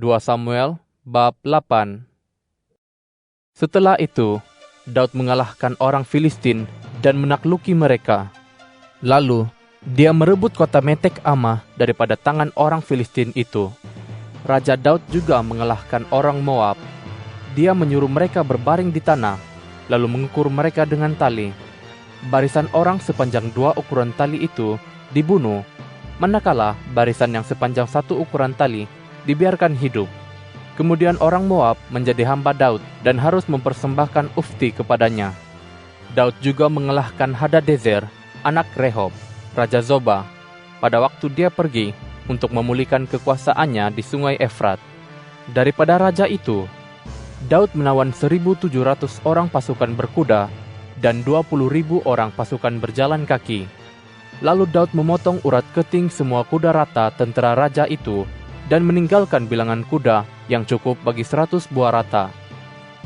2 Samuel bab 8. Setelah itu, Daud mengalahkan orang Filistin dan menakluki mereka. Lalu, dia merebut kota Metek Amah daripada tangan orang Filistin itu. Raja Daud juga mengalahkan orang Moab. Dia menyuruh mereka berbaring di tanah, lalu mengukur mereka dengan tali. Barisan orang sepanjang 2 ukuran tali itu dibunuh, manakala barisan yang sepanjang 1 ukuran tali dibiarkan hidup. Kemudian orang Moab menjadi hamba Daud dan harus mempersembahkan ufti kepadanya. Daud juga mengalahkan Hadadezer, anak Rehob, Raja Zoba, pada waktu dia pergi untuk memulihkan kekuasaannya di sungai Efrat. Daripada raja itu, Daud menawan 1.700 orang pasukan berkuda dan 20.000 orang pasukan berjalan kaki. Lalu Daud memotong urat keting semua kuda rata tentara raja itu dan meninggalkan bilangan kuda yang cukup bagi 100 buah rata.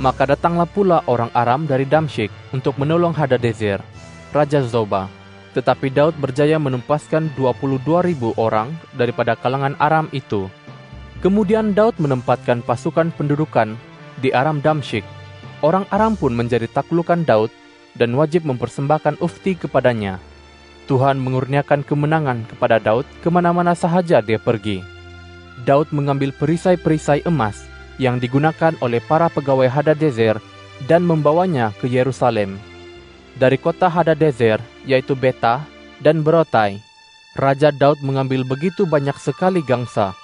Maka datanglah pula orang Aram dari Damsyik untuk menolong Hadadezer, Raja Zoba. Tetapi Daud berjaya menempaskan 22.000 orang daripada kalangan Aram itu. Kemudian Daud menempatkan pasukan pendudukan di Aram Damsyik. Orang Aram pun menjadi taklukan Daud dan wajib mempersembahkan ufti kepadanya. Tuhan mengurniakan kemenangan kepada Daud kemana-mana sahaja dia pergi. Daud mengambil perisai-perisai emas yang digunakan oleh para pegawai Hadadezer dan membawanya ke Yerusalem. Dari kota Hadadezer, yaitu Beta dan Berotai, Raja Daud mengambil begitu banyak sekali gangsa.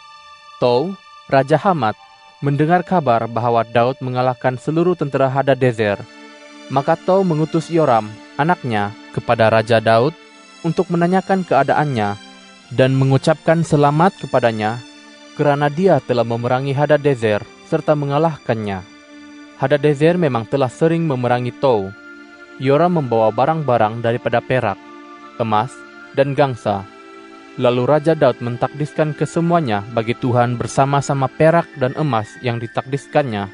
Tou, Raja Hamat, mendengar kabar bahwa Daud mengalahkan seluruh tentera Hadadezer. Maka Tou mengutus Yoram, anaknya, kepada Raja Daud untuk menanyakan keadaannya dan mengucapkan selamat kepadanya kerana dia telah memerangi Hadadezer serta mengalahkannya. Hadadezer memang telah sering memerangi Tou. Yoram membawa barang-barang daripada perak, emas, dan gangsa. Lalu Raja Daud mentakdiskan kesemuanya bagi Tuhan bersama-sama perak dan emas yang ditakdiskannya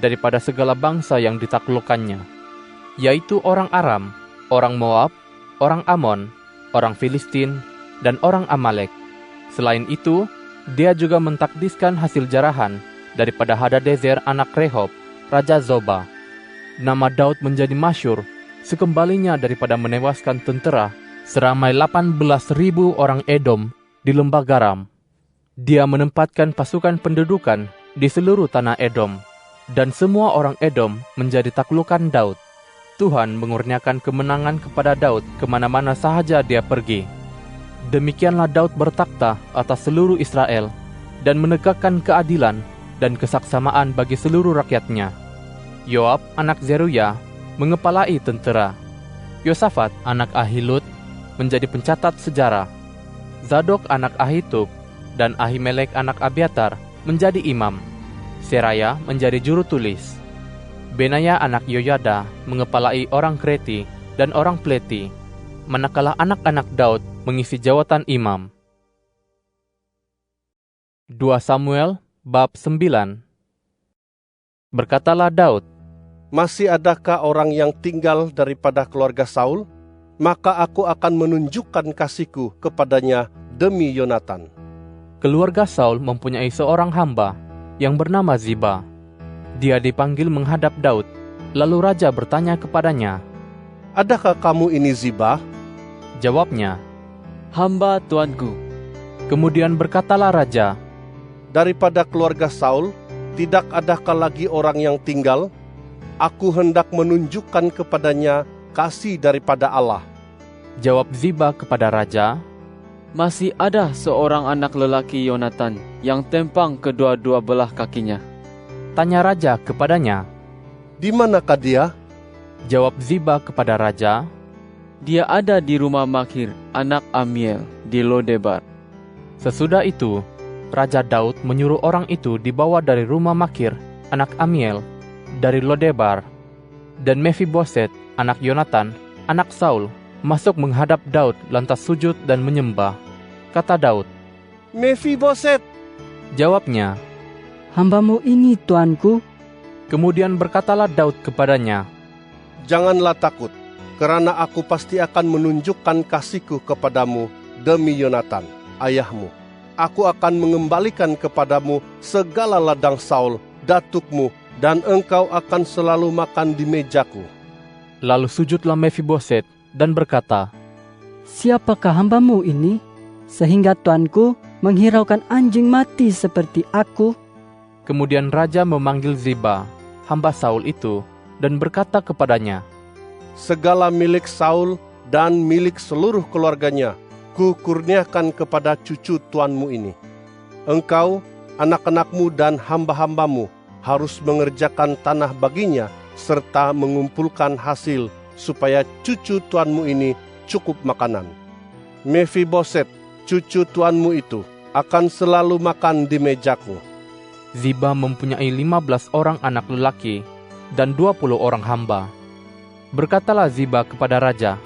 daripada segala bangsa yang ditaklukkannya, yaitu orang Aram, orang Moab, orang Amon, orang Filistin, dan orang Amalek. Selain itu, dia juga mentakdiskan hasil jarahan daripada Hadadezer anak Rehob, Raja Zoba. Nama Daud menjadi masyhur sekembalinya daripada menewaskan tentera seramai 18.000 orang Edom di lembah garam. Dia menempatkan pasukan pendudukan di seluruh tanah Edom, dan semua orang Edom menjadi taklukan Daud. Tuhan mengurniakan kemenangan kepada Daud kemana-mana sahaja dia pergi. Demikianlah Daud bertakhta atas seluruh Israel dan menegakkan keadilan dan kesaksamaan bagi seluruh rakyatnya. Yoab, anak Zeruya, mengepalai tentera. Yosafat, anak Ahilud, menjadi pencatat sejarah. Zadok, anak Ahitub, dan Ahimelek, anak Abiatar, menjadi imam. Seraya menjadi juru tulis. Benaya, anak Yoyada, mengepalai orang Kreti dan orang Pleti, manakala anak-anak Daud mengisi jawatan imam. 2 Samuel bab 9. Berkatalah Daud, "Masih adakah orang yang tinggal daripada keluarga Saul? Maka aku akan menunjukkan kasihku kepadanya demi Yonatan." Keluarga Saul mempunyai seorang hamba yang bernama Ziba. Dia dipanggil menghadap Daud, lalu raja bertanya kepadanya, "Adakah kamu ini Ziba?" Jawabnya, "Hamba tuanku." Kemudian berkatalah raja, "Daripada keluarga Saul, tidak adakah lagi orang yang tinggal? Aku hendak menunjukkan kepadanya kasih daripada Allah." Jawab Ziba kepada raja, "Masih ada seorang anak lelaki Yonatan yang tempang kedua-dua belah kakinya." Tanya raja kepadanya, "Di manakah dia?" Jawab Ziba kepada raja, "Dia ada di rumah Makhir, anak Amiel, di Lodebar." Sesudah itu, Raja Daud menyuruh orang itu dibawa dari rumah Makhir, anak Amiel, dari Lodebar. Dan Mefiboset, anak Yonatan, anak Saul, masuk menghadap Daud lantas sujud dan menyembah. Kata Daud, "Mefiboset." Jawabnya, "Hambamu ini, tuanku." Kemudian berkatalah Daud kepadanya, "Janganlah takut, kerana aku pasti akan menunjukkan kasihku kepadamu demi Yonatan, ayahmu." aku akan mengembalikan kepadamu segala ladang Saul, datukmu, dan engkau akan selalu makan di mejaku." Lalu sujudlah Mefiboset dan berkata, "Siapakah hambamu ini, sehingga tuanku menghiraukan anjing mati seperti aku?" Kemudian raja memanggil Ziba, hamba Saul itu, dan berkata kepadanya, "Segala milik Saul dan milik seluruh keluarganya kukurniakan kepada cucu tuanmu ini. Engkau, anak-anakmu dan hamba-hambamu harus mengerjakan tanah baginya serta mengumpulkan hasil supaya cucu tuanmu ini cukup makanan. Mefiboset, cucu tuanmu itu, akan selalu makan di mejaku." Ziba mempunyai 15 orang anak lelaki dan 20 orang hamba. Berkatalah Ziba kepada raja,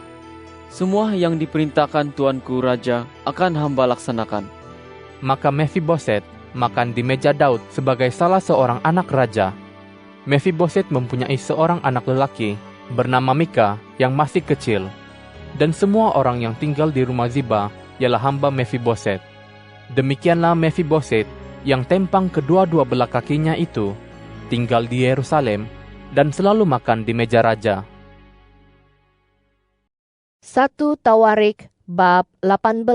Semua yang diperintahkan tuanku raja akan hamba laksanakan. maka Mefiboset makan di meja Daud sebagai salah seorang anak raja. Mefiboset mempunyai seorang anak lelaki bernama Mika yang masih kecil, dan semua orang yang tinggal di rumah Ziba ialah hamba Mefiboset. Demikianlah Mefiboset yang tempang kedua-dua belah kakinya itu tinggal di Yerusalem dan selalu makan di meja raja. 1 Tawarik bab 18.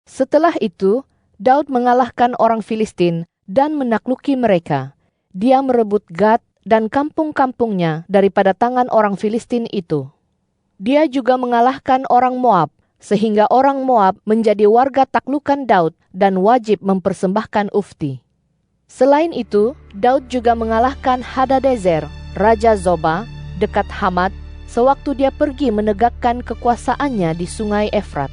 Setelah itu, Daud mengalahkan orang Filistin dan menakluki mereka. Dia merebut Gad dan kampung-kampungnya daripada tangan orang Filistin itu. Dia juga mengalahkan orang Moab, sehingga orang Moab menjadi warga taklukan Daud dan wajib mempersembahkan ufti. Selain itu, Daud juga mengalahkan Hadadezer, Raja Zoba, dekat Hamat, sewaktu dia pergi menegakkan kekuasaannya di sungai Efrat.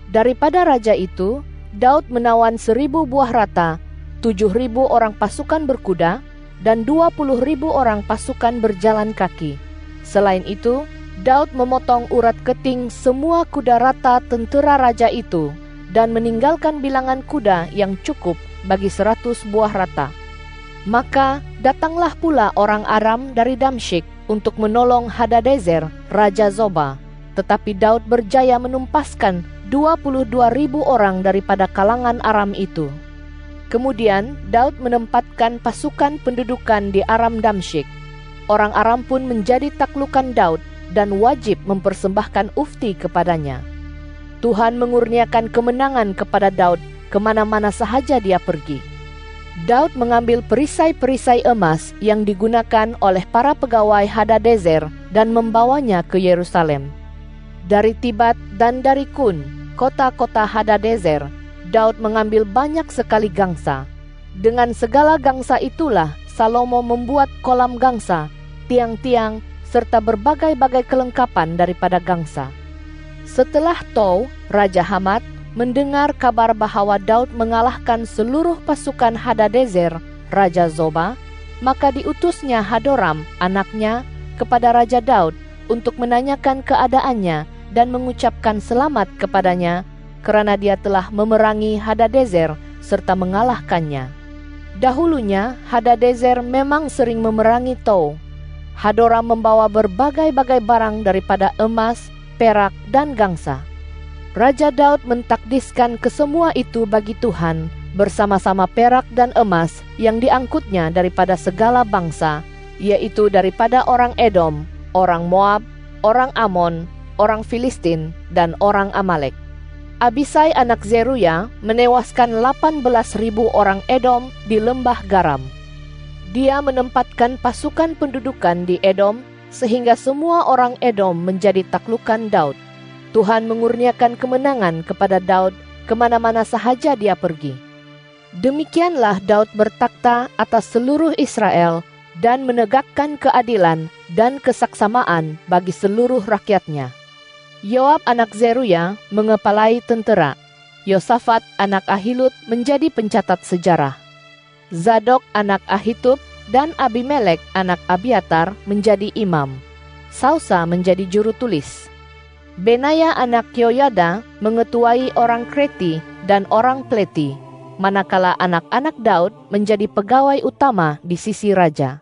Daripada raja itu, Daud menawan 1.000 buah rata, 7.000 orang pasukan berkuda, dan 20.000 orang pasukan berjalan kaki. Selain itu, Daud memotong urat keting semua kuda rata tentera raja itu, dan meninggalkan bilangan kuda yang cukup bagi 100 buah rata. Maka datanglah pula orang Aram dari Damsyik untuk menolong Hadadezer, Raja Zoba. Tetapi Daud berjaya menumpaskan 22.000 orang daripada kalangan Aram itu. Kemudian Daud menempatkan pasukan pendudukan di Aram Damsyik. Orang Aram pun menjadi taklukan Daud dan wajib mempersembahkan ufti kepadanya. Tuhan mengurniakan kemenangan kepada Daud kemana-mana sahaja dia pergi. Daud mengambil perisai-perisai emas yang digunakan oleh para pegawai Hadadezer dan membawanya ke Yerusalem. Dari Tibat dan dari Kun, kota-kota Hadadezer, Daud mengambil banyak sekali gangsa. Dengan segala gangsa itulah Salomo membuat kolam gangsa, tiang-tiang, serta berbagai-bagai kelengkapan daripada gangsa. Setelah Tou, Raja Hamat, mendengar kabar bahwa Daud mengalahkan seluruh pasukan Hadadezer, Raja Zoba, maka diutusnya Hadoram, anaknya, kepada Raja Daud untuk menanyakan keadaannya dan mengucapkan selamat kepadanya kerana dia telah memerangi Hadadezer serta mengalahkannya. Dahulunya Hadadezer memang sering memerangi Tou. Hadoram membawa berbagai-bagai barang daripada emas, perak, dan gangsa. Raja Daud mentakdiskan kesemua itu bagi Tuhan bersama-sama perak dan emas yang diangkutnya daripada segala bangsa, yaitu daripada orang Edom, orang Moab, orang Amon, orang Filistin, dan orang Amalek. Abisai anak Zeruya menewaskan 18.000 orang Edom di lembah Garam. Dia menempatkan pasukan pendudukan di Edom sehingga semua orang Edom menjadi taklukan Daud. Tuhan mengurniakan kemenangan kepada Daud kemana-mana sahaja dia pergi. Demikianlah Daud bertakhta atas seluruh Israel dan menegakkan keadilan dan kesaksamaan bagi seluruh rakyatnya. Yoab anak Zeruya mengepalai tentera. Yosafat anak Ahilud menjadi pencatat sejarah. Zadok anak Ahitub dan Abimelek anak Abiatar menjadi imam. Sausa menjadi juru tulis. Benaya anak Yoyada mengetuai orang Kreti dan orang Pleti, manakala anak-anak Daud menjadi pegawai utama di sisi raja.